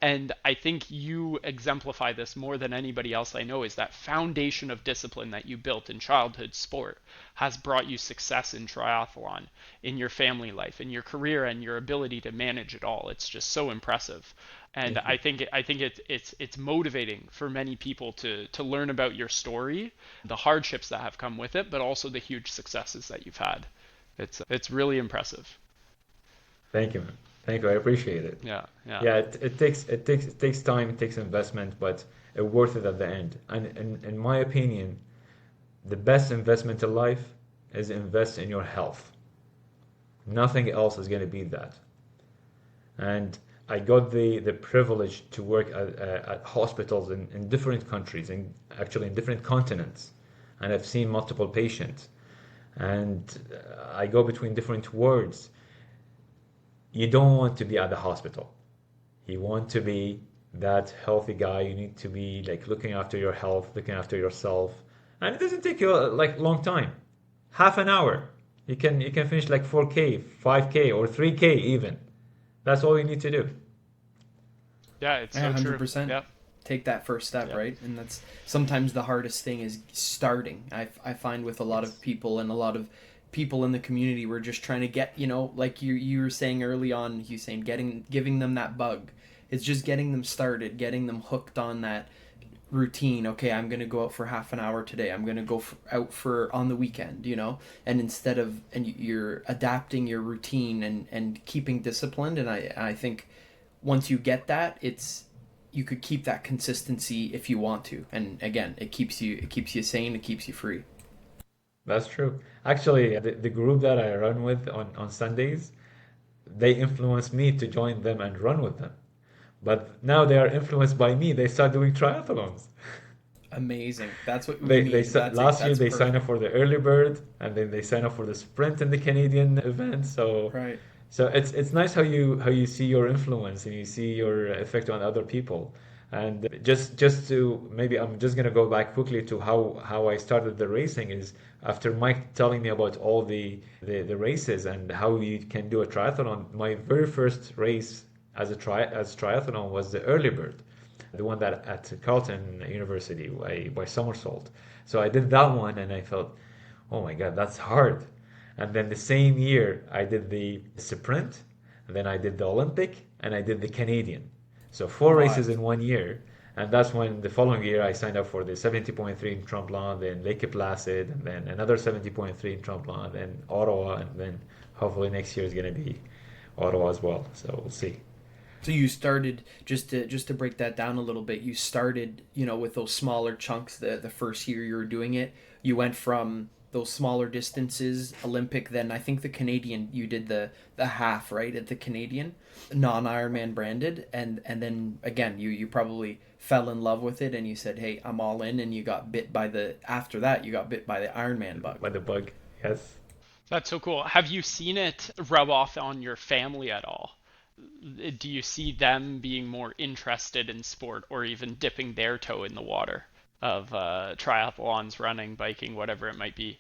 C: And I think you exemplify this more than anybody else I know, is that foundation of discipline that you built in childhood sport has brought you success in triathlon, in your family life, in your career, and your ability to manage it all. It's just so impressive. And
D: Thank you.
C: it's motivating for many people to learn about your story, the hardships that have come with it, but also the huge successes that you've had. It's really impressive.
D: Thank you, man. Thank you. I appreciate it.
C: Yeah, yeah.
D: Yeah, it takes time, it takes investment, but it's worth it at the end. And in my opinion, the best investment in life is invest in your health. Nothing else is going to beat that. And I got the privilege to work at hospitals in different countries, and actually in different continents, and I've seen multiple patients. And I go between different wards. You don't want to be at the hospital. You want to be that healthy guy. You need to be like looking after your health, looking after yourself, and it doesn't take you like long time. Half an hour. You can finish like 4K, 5K, or 3K even. That's all you need to do.
C: Yeah, it's
A: Yeah,
C: so true.
A: 100%.
C: Yeah.
A: Take that first step,
C: Yeah.
A: right? And that's sometimes the hardest thing is starting. I find with a lot of
D: Yes.
A: people and a lot of people in the community, we're just trying to get, like you were saying early on, Hussein, giving them that bug. It's just getting them started, getting them hooked on that routine. Okay, I'm going to go out for half an hour today. I'm going to go out for on the weekend. And you're adapting your routine and keeping disciplined. And I think once you get that, you could keep that consistency if you want to. And again, it keeps you sane, it keeps you free.
D: That's true. Actually, the group that I run with on Sundays, they influence me to join them and run with them. But now they are influenced by me. They start doing triathlons.
A: Amazing. That's what we
D: They
A: need. That's it.
D: last year
A: That's
D: they signed up
A: perfect.
D: for the early bird, and then they signed up for the sprint in the Canadian event.
A: Right.
D: So it's nice how you see your influence and you see your effect on other people. And just to maybe I'm just gonna go back quickly to how I started the racing is after Mike telling me about all the races and how you can do a triathlon. My very first race as triathlon was the early bird. the one that at Carleton University by Somersault. So I did that one, and I felt, oh my God, that's hard. And then the same year, I did the sprint, and then I did the Olympic, and I did the Canadian. So four races
A: What?
D: in 1 year. And that's when the following year I signed up for the 70.3 in Tremblant, then Lake Placid, and then another 70.3 in Tremblant, then Ottawa, and then hopefully next year is going to be Ottawa as well. So we'll see.
A: So you started, just to break that down a little bit, you started, with those smaller chunks the first year you were doing it. You went from those smaller distances, Olympic, then I think the Canadian, you did the half, right, at the Canadian, non-Ironman branded, and then again you probably fell in love with it and you said, hey, I'm all in, and you got bit by after that you got bit by the Ironman bug.
D: By the bug, yes.
C: That's so cool. Have you seen it rub off on your family at all? Do you see them being more interested in sport or even dipping their toe in the water of triathlons, running, biking, whatever it might be?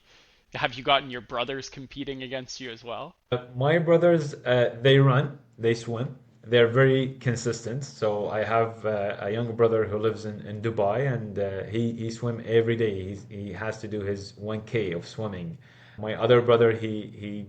C: Have you gotten your brothers competing against you as well?
D: My brothers, they run, they swim. They're very consistent. So I have a younger brother who lives in Dubai, and he swim every day. He has to do his 1K of swimming. My other brother, he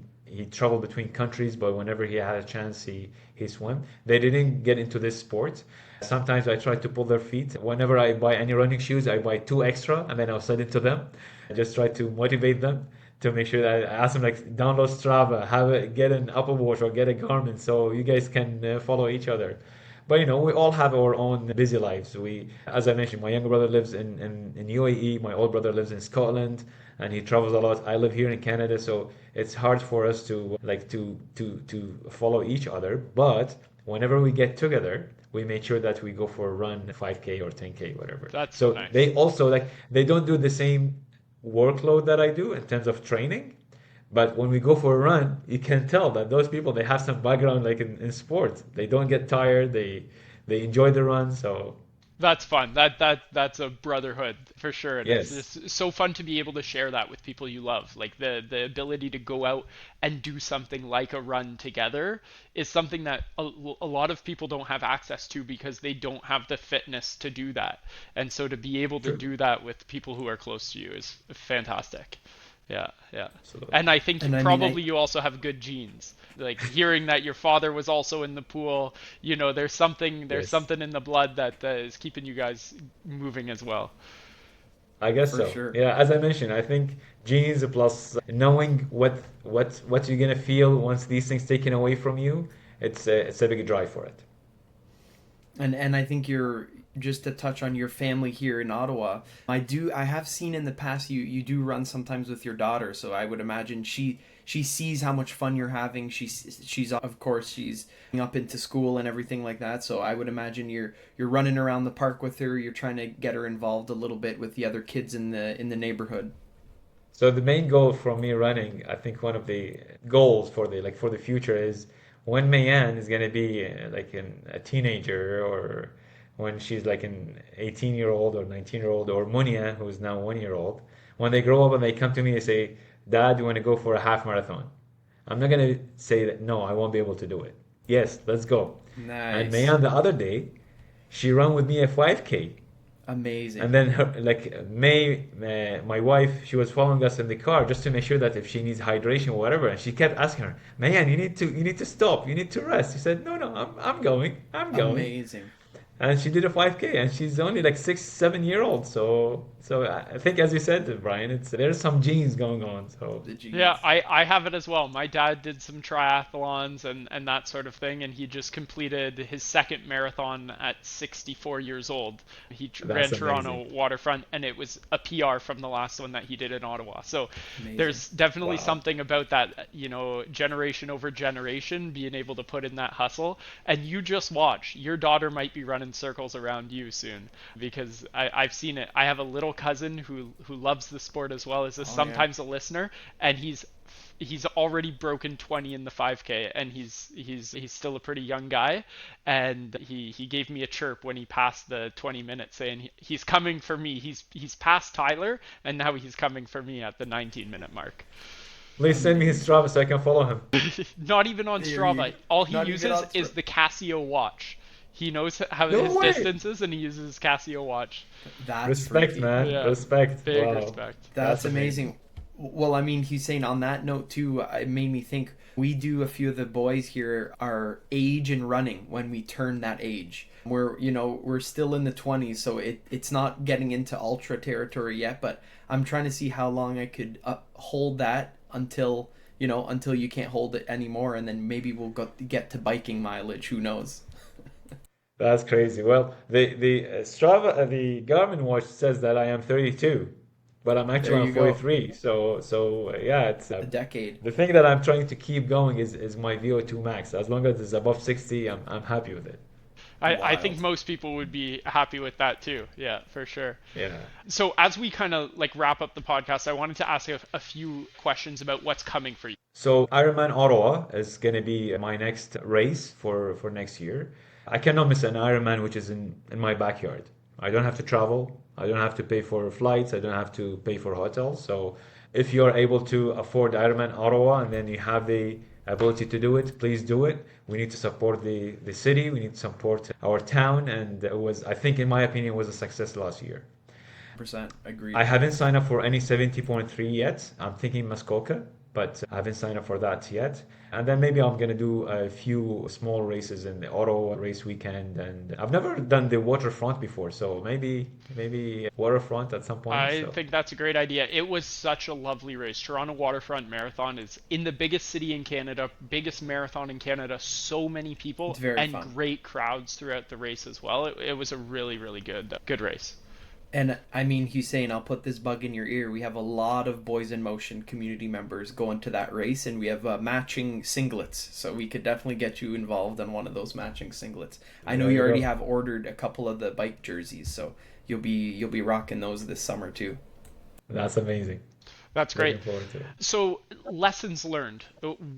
D: traveled between countries, but whenever he had a chance, he swam. They didn't get into this sport. Sometimes I try to pull their feet. Whenever I buy any running shoes, I buy two extra, and then I'll send it to them. I just try to motivate them to make sure that I ask them, like, download Strava, get an Apple Watch or get a Garmin, so you guys can follow each other. But we all have our own busy lives. As I mentioned, my younger brother lives in UAE. My older brother lives in Scotland, and he travels a lot. I live here in Canada, so it's hard for us to to follow each other. But whenever we get together, we make sure that we go for a run, 5K or 10K, whatever.
C: That's
D: so
C: nice.
D: They also, they don't do the same workload that I do in terms of training. But when we go for a run, you can tell that those people, they have some background like in sports. They don't get tired. They enjoy the run. So
C: That's fun. That's a brotherhood for sure. And
D: yes,
C: it's just so fun to be able to share that with people you love. Like the ability to go out and do something like a run together is something that a lot of people don't have access to because they don't have the fitness to do that. And so to be able to
D: true,
C: do that with people who are close to you is fantastic. Yeah, yeah.
D: absolutely.
C: And I think
A: And I mean,
C: probably you also have good genes. Like hearing that your father was also in the pool, there's
D: Yes,
C: something in the blood that is keeping you guys moving as well.
D: I guess
A: for
D: so.
A: sure.
D: Yeah, as I mentioned, I think genes plus knowing what you're gonna feel once these things taken away from you, it's a big drive for it.
A: And I think you're, just to touch on your family here in Ottawa. I have seen in the past you do run sometimes with your daughter, so I would imagine she sees how much fun you're having. She's of course she's up into school and everything like that. So I would imagine you're running around the park with her. You're trying to get her involved a little bit with the other kids in the neighborhood.
D: So the main goal from me running, I think one of the goals for the future is when Mayan is gonna be a teenager, or when she's like an 18-year-old or 19-year-old, or Munia, who is now 1 year old, when they grow up and they come to me and say, Dad, you want to go for a half marathon? I'm not gonna say that no, I won't be able to do it. Yes, let's go. And
A: Nice.
D: Mayan the other day, she ran with me a 5K.
A: Amazing.
D: And then my wife, she was following us in the car just to make sure that if she needs hydration or whatever, and she kept asking her, "Man, you need to stop, you need to rest." She said, "No, no, I'm going, I'm going."
A: Amazing.
D: And she did a 5K, and she's only like 6, 7 year old. So I think, as you said, Brian, there's some genes going on. So
A: The
C: Yeah,
A: genes.
C: I have it as well. My dad did some triathlons and that sort of thing, and he just completed his second marathon at 64 years old. He ran
D: that's
C: Toronto
D: amazing.
C: waterfront, and it was a PR from the last one that he did in Ottawa. So
A: Amazing.
C: there's definitely
D: Wow.
C: something about that, generation over generation, being able to put in that hustle. And you just watch. Your daughter might be running circles around you soon because I've seen it. I have a little cousin who loves the sport as well, is
A: Oh yeah.
C: sometimes a listener, and he's already broken 20 in the 5K, and he's still a pretty young guy, and he gave me a chirp when he passed the 20 minutes saying he's coming for me. He's passed Tyler, and now he's coming for me at the 19-minute mark.
D: Please send me his
A: Amazing.
D: Strava so I can follow him.
C: Not even on
A: You
C: Strava. All he
A: not even
C: uses
A: on
C: is the Casio watch. He knows how
D: No
C: his
D: way.
C: distances, and he uses his Casio watch.
A: That's
D: Respect,
A: freaky.
D: man.
C: Yeah,
D: Respect.
C: big
D: Wow.
C: respect.
A: That's
D: That's amazing.
A: amazing. Well, I mean, Hussein, on that note too, it made me think we do a few of the boys here our age in running when we turn that age. We're still in the 20s, so it's not getting into ultra territory yet, but I'm trying to see how long I could hold that until you can't hold it anymore, and then maybe we'll get to biking mileage, who knows.
D: That's crazy. Well, the Strava, the Garmin watch says that I am 32, but I'm
A: There
D: actually on
A: you go.
D: 43. Yeah, it's
A: A decade.
D: the thing that I'm trying to keep going is my VO2 max. As long as it's above 60, I'm happy with it.
C: I think
A: Wild.
C: most people would be happy with that too. Yeah, for sure.
D: Yeah.
C: So as we kind of like wrap up the podcast, I wanted to ask you a few questions about what's coming for you.
D: So Ironman Ottawa is going to be my next race for next year. I cannot miss an Ironman which is in my backyard. I don't have to travel. I don't have to pay for flights. I don't have to pay for hotels. So if you're able to afford Ironman Ottawa and then you have the ability to do it, please do it. We need to support the city. We need to support our town. And it was, I think, in my opinion, it was a success last year.
A: 100%
D: I
A: agreed.
D: haven't signed up for any 70.3 yet. I'm thinking Muskoka, but I haven't signed up for that yet. And then maybe I'm gonna do a few small races in the Ottawa race weekend. And I've never done the waterfront before, so maybe waterfront at some point.
C: I
D: So
C: think that's a great idea. It was such a lovely race. Toronto Waterfront Marathon is in the biggest city in Canada, biggest marathon in Canada. So many people
A: It's very
C: and
A: fun.
C: great crowds throughout the race as well. It was a really, really good race.
A: And I mean, Hussein, I'll put this bug in your ear. We have a lot of Boys in Motion community members going to that race, and we have matching singlets. So we could definitely get you involved on one of those matching singlets. I know
D: there
A: you
D: you
A: already
D: go.
A: have ordered a couple of the bike jerseys, so you'll be rocking those this summer too.
D: That's amazing.
C: That's great.
D: Looking forward to it.
C: So, lessons learned.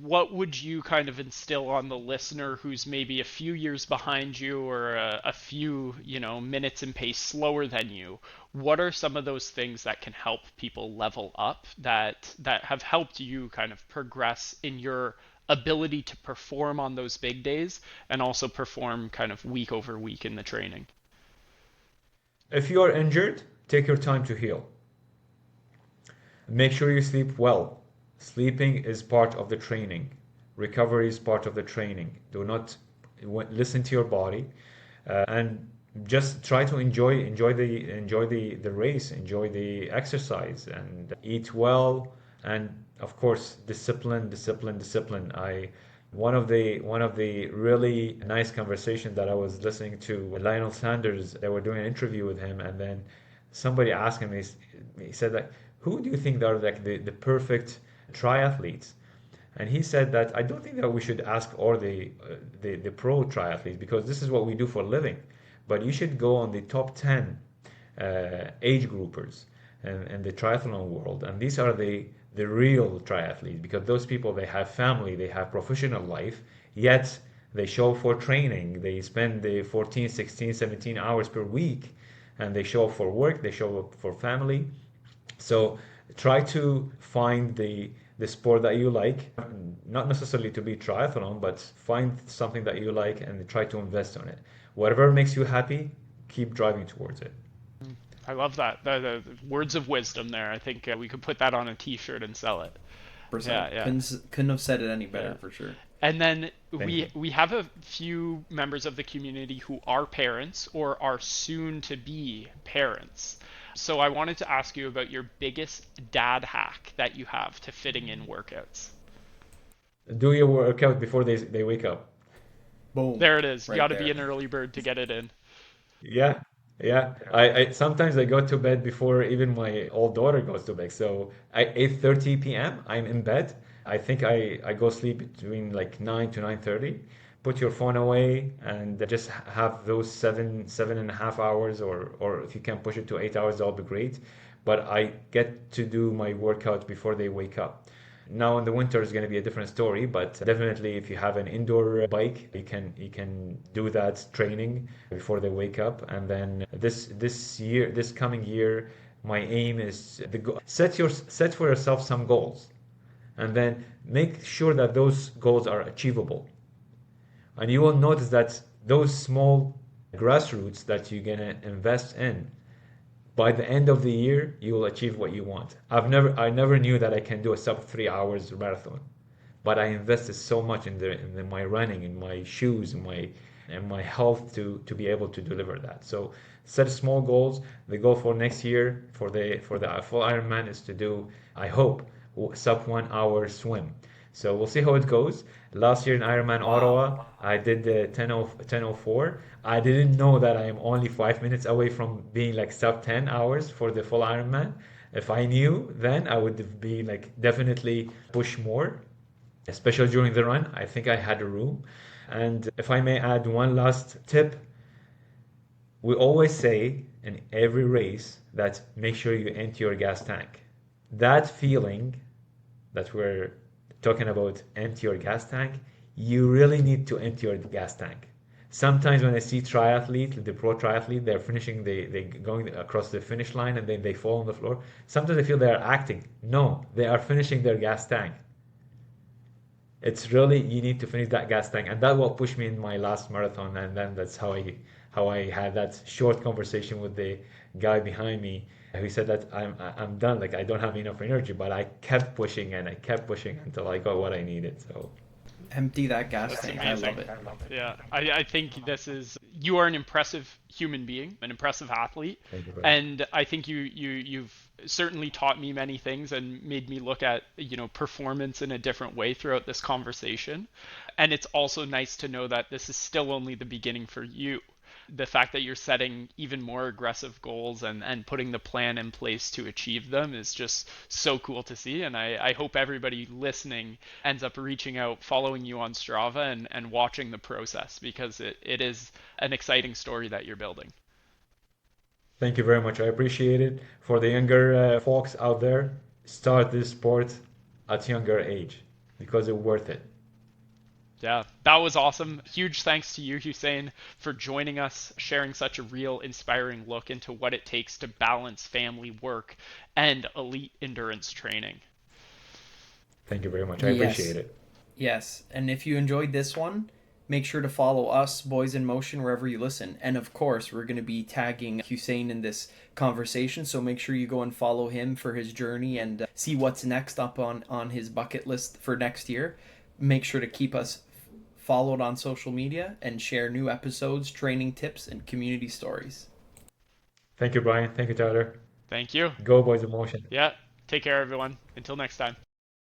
C: What would you kind of instill on the listener who's maybe a few years behind you or a few, minutes and pace slower than you? What are some of those things that can help people level up that have helped you kind of progress in your ability to perform on those big days and also perform kind of week over week in the training?
D: If you are injured, take your time to heal. Make sure you sleep well. Sleeping is part of the training. Recovery is part of the training. Do not listen to your body, and just try to enjoy the race, enjoy the exercise, and eat well. And of course, discipline. I one of the really nice conversations that I was listening to Lionel Sanders. They were doing an interview with him, and then somebody asked him. He said that, who do you think are like the perfect triathletes? And he said that I don't think that we should ask all the pro triathletes because this is what we do for a living. But you should go on the top 10 age groupers in the triathlon world. And these are the real triathletes because those people, they have family, they have professional life, yet they show up for training. They spend the 14, 16, 17 hours per week and they show up for work, they show up for family. So try to find the sport that you like, not necessarily to be triathlon, but find something that you like and try to invest on it. Whatever makes you happy, keep driving towards it.
C: I love that. The words of wisdom there. I think we could put that on a T-shirt and sell it. Yeah,
A: 100%.
C: yeah.
A: Couldn't have said it any better
C: Yeah.
A: for sure.
C: And then
D: Thank you.
C: we have a few members of the community who are parents or are soon to be parents. So I wanted to ask you about your biggest dad hack that you have to fitting in workouts.
D: Do your workout before they wake up.
A: Boom.
C: There it is. You
A: Right
C: got to be
A: there.
C: an early bird to get it in.
D: Yeah, yeah. I sometimes I go to bed before even my old daughter goes to bed. So at 8:30 p.m. I'm in bed. I think I go sleep between like 9 to 9:30. Put your phone away and just have those 7.5 hours, or if you can push it to 8 hours, that'll be great. But I get to do my workout before they wake up. Now in the winter is going to be a different story, but definitely if you have an indoor bike, you can do that training before they wake up. And then this coming year, my aim is set for yourself some goals, and then make sure that those goals are achievable. And you will notice that those small grassroots that you're gonna invest in, by the end of the year, you will achieve what you want. I never knew that I can do a sub 3 hours marathon, but I invested so much in my running, in my shoes, in my health to be able to deliver that. So set small goals. The goal for next year for the full Ironman is to do, I hope, sub 1 hour swim. So we'll see how it goes. Last year in Ironman
A: Wow.
D: Ottawa, I did the 10:04. I didn't know that I am only 5 minutes away from being like sub 10 hours for the full Ironman. If I knew then, I would be like definitely push more, especially during the run. I think I had a room. And if I may add one last tip, we always say in every race that make sure you empty your gas tank. That feeling that we're talking about, empty your gas tank, you really need to empty your gas tank. Sometimes when I see triathlete, the pro triathlete, they're finishing, they going across the finish line and then they fall on the floor. Sometimes I feel they are acting. No, they are finishing their gas tank. It's really, you need to finish that gas tank, and that will push me in my last marathon. And then that's how I had that short conversation with the guy behind me, who said that I'm done, like I don't have enough energy, but I kept pushing and I kept pushing until I got what I needed. So
A: Empty that gas
C: That's
A: tank. I
C: amazing.
A: love it.
C: Yeah, I think you are an impressive human being, an impressive athlete,
D: thank you, brother.
C: and I think you've certainly taught me many things and made me look at, performance in a different way throughout this conversation. And it's also nice to know that this is still only the beginning for you. The fact that you're setting even more aggressive goals and putting the plan in place to achieve them is just so cool to see. And I hope everybody listening ends up reaching out, following you on Strava, and watching the process, because it is an exciting story that you're building.
D: Thank you very much. I appreciate it. For the younger folks out there, start this sport at younger age because it's worth it.
C: Yeah, that was awesome. Huge thanks to you, Hussein, for joining us, sharing such a real inspiring look into what it takes to balance family, work, and elite endurance training.
D: Thank you very much. I appreciate
A: Yes.
D: it.
A: Yes. And if you enjoyed this one, make sure to follow us, Boys in Motion, wherever you listen. And of course, we're going to be tagging Hussein in this conversation. So make sure you go and follow him for his journey and see what's next up on his bucket list for next year. Make sure to keep us followed on social media and share new episodes, training tips, and community stories.
D: Thank you, Brian. Thank you, Tyler.
C: Thank you.
D: Go, boys, in motion.
C: Yeah, take care, everyone. Until next time.